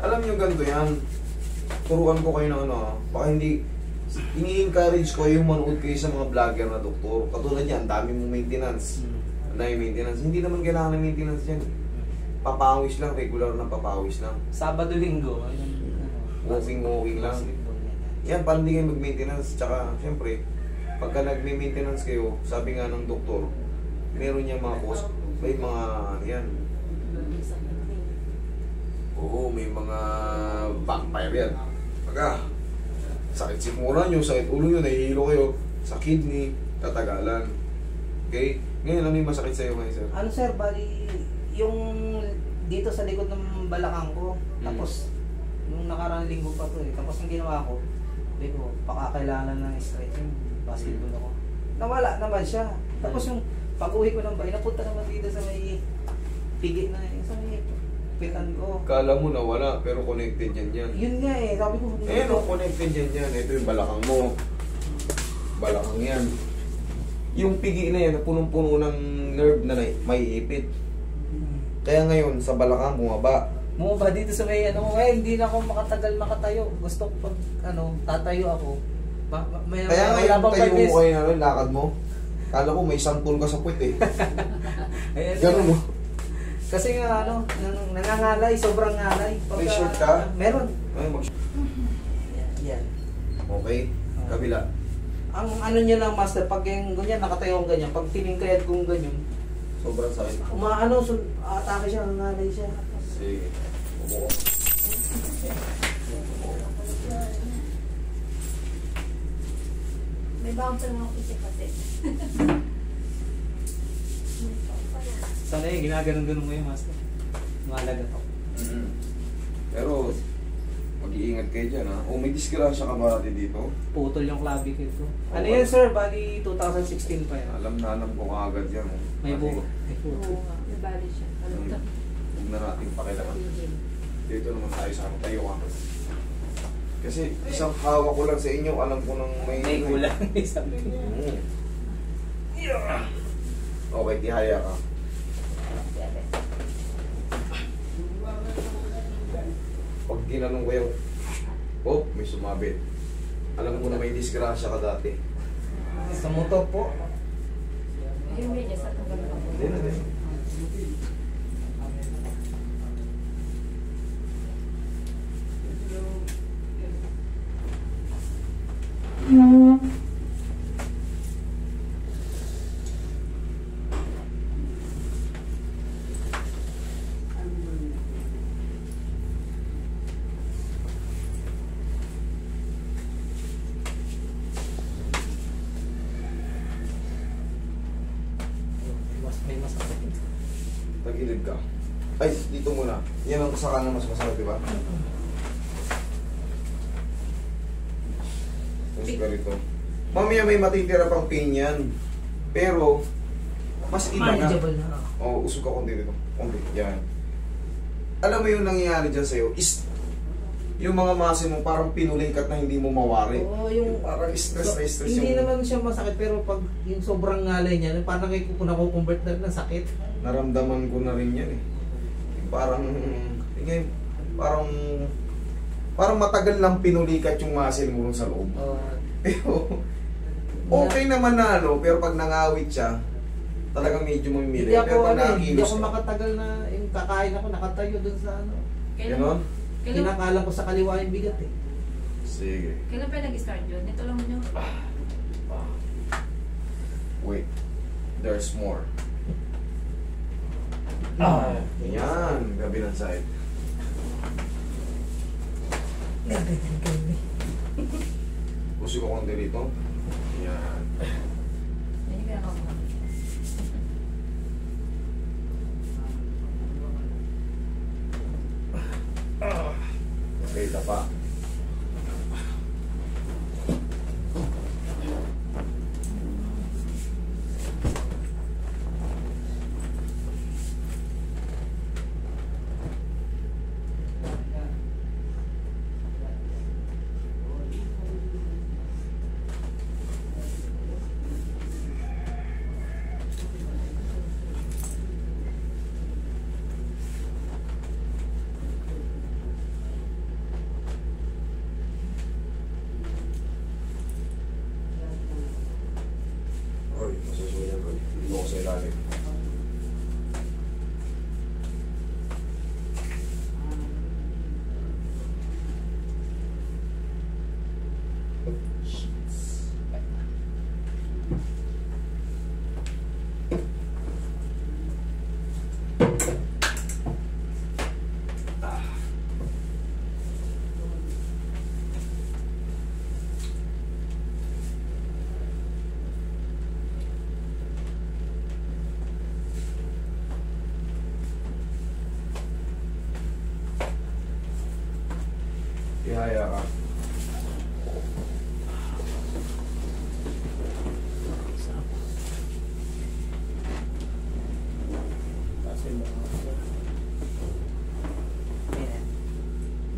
Alam nyo ganito yan. Turuan ko kayo ng ano, baka hindi, ini-encourage ko yung manood kayo sa mga vlogger na doktor. Katulad yan, dami mong maintenance. Ang dami maintenance. Hindi naman kailangan ng maintenance yan. Papawis lang, regular na papawis lang. Sabado, linggo. Walking lang. Yan, parang hindi kayo mag-maintenance. Tsaka, syempre, pagka nag-maintenance kayo, sabi nga ng doktor, meron niya mga cost, may mga, yan. Oo, may mga backfire yan. Pagka, sakit sikmura nyo, sakit ulo nyo, nahihilo kayo, sa kidney, tatagalan. Okay? Ngayon, ano yung masakit sa'yo ngayon, sir? Ano sir, bali, yung dito sa likod ng balakang ko, tapos, nung nakarang linggo pa to tapos ang ginawa ko, sabi ko, pakakailangan ng stretching, basketball ako. Nawala naman siya. Tapos yung pag-uwi ko ng bahay, napunta naman dito sa may pigi na, yung sa may pitan ko. Kala mo nawala, pero connected yan. Yun nga eh, sabi ko. No, connected yan. Ito yung balakang mo. Balakang yan. Yung pigi na yan, punong-puno ng nerve na may ipit. Kaya ngayon, sa balakang bumaba. Bumaba dito sa may hindi na ako makatagal Gusto ko pag tatayo ako. Kaya ngayon, tayo mo kayo na lakad mo. Kala ko may sampol ka sa puwet eh. Ganun mo. Kasi nga nangangalay, sobrang ngalay. May short ka? Meron. Yan. Okay. Kabila. Ang niya lang master, pag yung ganyan, nakatayo ang ganyan, pag tiningkayad kong ganyan, sobrang sakit. atake siya, nangalay siya. Sige. Upo. May bouncer nga ako kasi. Sana ginaganon-ganon mo yung master. Mahalaga to. Pero, mag-iingat kayo dyan ha. O may disgrasya ka ba natin dito? Putol yung clavicle ko. Ano yan sir? Bali 2016 pa yan. Alam ko kaagad yan. May buko. Oo nga, may bali siya. Huwag na natin pakilaman. Dito naman tayo sa tayo ka. Kasi isang hawak ko lang sa inyo, alam ko nang may kulang. Sabi ko. Okay, tihaya ka. Pag ginanong ko yung may sumabit. Alam ko na may disgrasya ka dati. Sa motor po. Yung media sa tagal ko. Hindi na din. May masakit. Tagilid ka. Ay, dito muna. Yan ang sa kanan mas masarap, di ba? Mas ganito. Mamaya may matitira pang pain yan. Pero, mas iba na. Manageable na. Usog ka konti dito. Konti. Yan. Alam mo yung nangyayari dyan sa'yo is yung mga muscle mo parang pinulikat na hindi mo mawari. Oo, yung Parang stress na stress hindi yung... naman siya masakit pero pag yung sobrang ngalay niya, parang nakukonvert na rin ng sakit. Naramdaman ko na rin yan eh. Parang matagal lang pinulikat yung muscle mo sa loob. Pero okay naman na pero pag nangawit siya, talagang medyo mamimili. Hindi ako makatagal na yung kakain ako, nakatayo dun sa Ganon? Kinakalang ko sa kaliwa yung bigat eh. Sige. Kailan pa nag-start yun? Ito lang nyo. Wait. There's more. Yan. Gabi ng side. Pusi ko konti dito. Yan. Hindi ka na Okay, tapa. Ihaya ka. Ayan.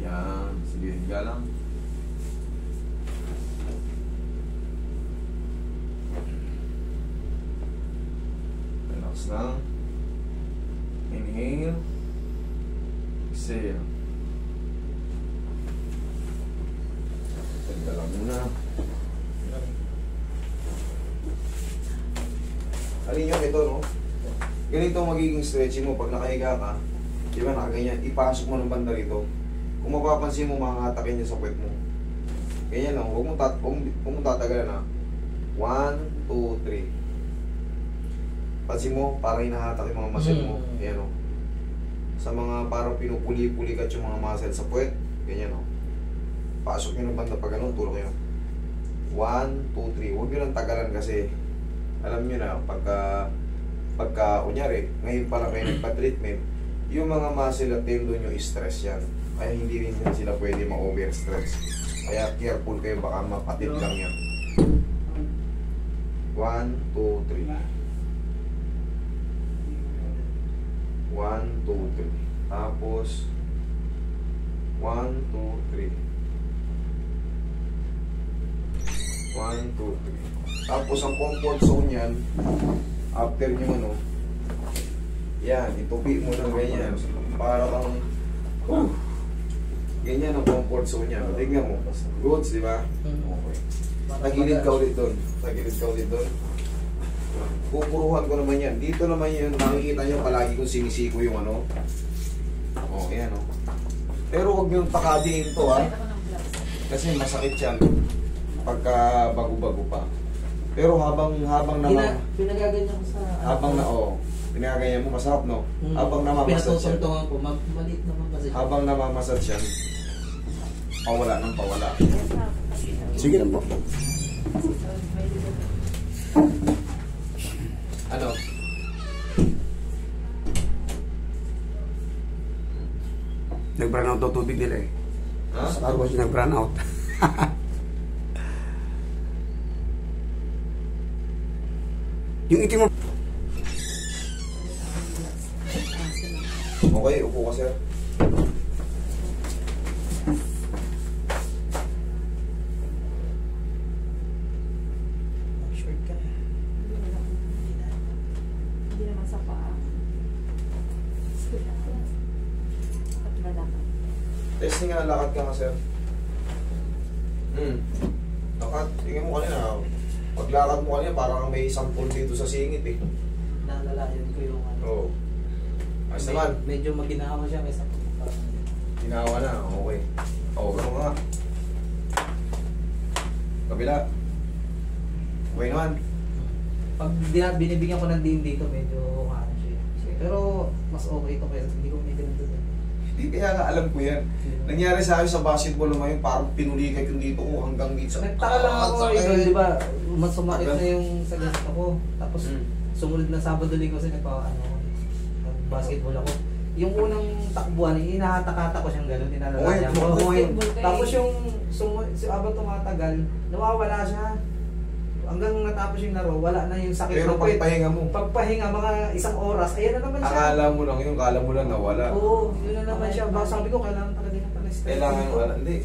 Yan. Sige, higa lang. Relax lang. Inhale. Exhale. Tanda lang muna. Alin yung ito, no? Ganito ang magiging stretching mo pag nakahiga ka. Di ba nakaganyan? Ipasok mo ng banda rito. Kung mapapansin mo, makakatakin niya sa puwet mo. Ganyan lang. Huwag mo tatagalan, ha? 1, 2, 3. Pansin mo, parang hinahatak yung mga muscle mo. Ayan, o. Sa mga parang pinupuli-pulikat yung mga muscle sa puwet. Ganyan, o. Pasok nyo ng banda pag ganun, tulog nyo. 1, 2, 3. Huwag nyo lang tagalan kasi alam nyo na, pagka kunyari, ngayon pa lang kayo nagpa-treatment, yung mga muscle at tendon nyo stress yan. Kaya hindi rin yan sila pwede ma-overstress. Kaya careful kayo, baka mapatid lang yan. 1, 2, 3. 1, 2, 3. Tapos 1, 2, 3. 1, 2, 3. Tapos ang comfort zone yan, after nyo ano, yan, itupi mo ng ganyan. Para kang, ganyan ang comfort zone yan. Tingnan mo, goods, di ba? Okay. Tagilid ka ulit doon. Tagilid ka ulit doon. Pupuruhan ko naman yan. Dito naman yun, makikita nyo palagi kung sinisiko yung ano. O, yan o. Pero huwag nyo pakadiin to, ha. Kasi masakit yan pagka bago-bago pa. Pero habang naman Pinagaganyan ko sa pinagaganyan mo, masarap, no? Habang namamasad siya. Pinatutuntungan ko, maliit naman kasi. Habang namamasad siya, pawala ng pawala. Sige lang po. Ano? Nag-brown out daw tubig nila eh. Ha? Star Wars nag-brown out. Yung itim mo. Okay, upo ka, sir. Short ka. Hindi naman sa paa. At malaki. Testing nga, lakad ka nga, sir. Lakad. Tingnan mo kanina. Paglakad mo kanina, parang may sampol dito sa singit eh. Nalalayan ko yung ano. Oo. Ayos naman. Medyo maginawa siya kaysa Ginawa na, okay. Oo, gano'n nga. Kabila. Okay naman. pag binibigyan ko ng diin dito, medyo ano siya. Pero mas okay ito kaya hindi ko may ganito din. Hindi, kaya nga alam ko yan. Nangyari sa akin sa basketball naman yung parang pinulikat yung dito ko hanggang dito. Nagtaka lang ako, idol, di ba? Mas sumakit na yung sa ganito ko. Tapos sumunod na Sabado Linggo kasi basketball ako. Yung unang takbuhan, inahatak-hatak ko siyang gano'n, tinalalayan ko. Tapos yung abang tumatagal, nawawala siya. Hanggang natapos yung laro, wala na yung sakit. Pero pagpahinga mo. Pagpahinga, mga 1 oras, ayan na naman siya. Akala mo lang yun, akala mo lang nawala. Oo, yun na naman siya. Baka sabi ko, kailangan talaga yung pala-stress. Kailangan mo, hindi.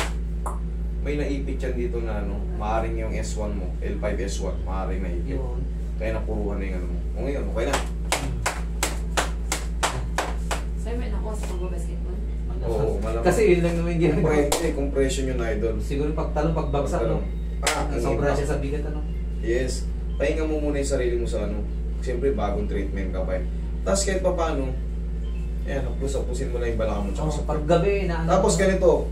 May naipit yan dito na ano, maaaring yung S1 mo, L5 S1, maaaring naipit. Yun. Kaya napuruhan na yung ano mo. O ngayon, okay na. Sir, may nako sa pag-basketball. Oo, malamang. Kasi yun lang naman yung ginagawa. Compression yun, idol. Siguro pagtalong, pagbagsak, no? Sobra siya sa bigat, ano? Yes. Pahinga mo muna yung sarili mo sa ano. Siyempre, bagong treatment ka pa eh. Tapos kahit pa paano, ayan, hapus-hapusin mo lang yung balakang mo. Tsaka sa Pag gabi, na ano. Tapos ganito,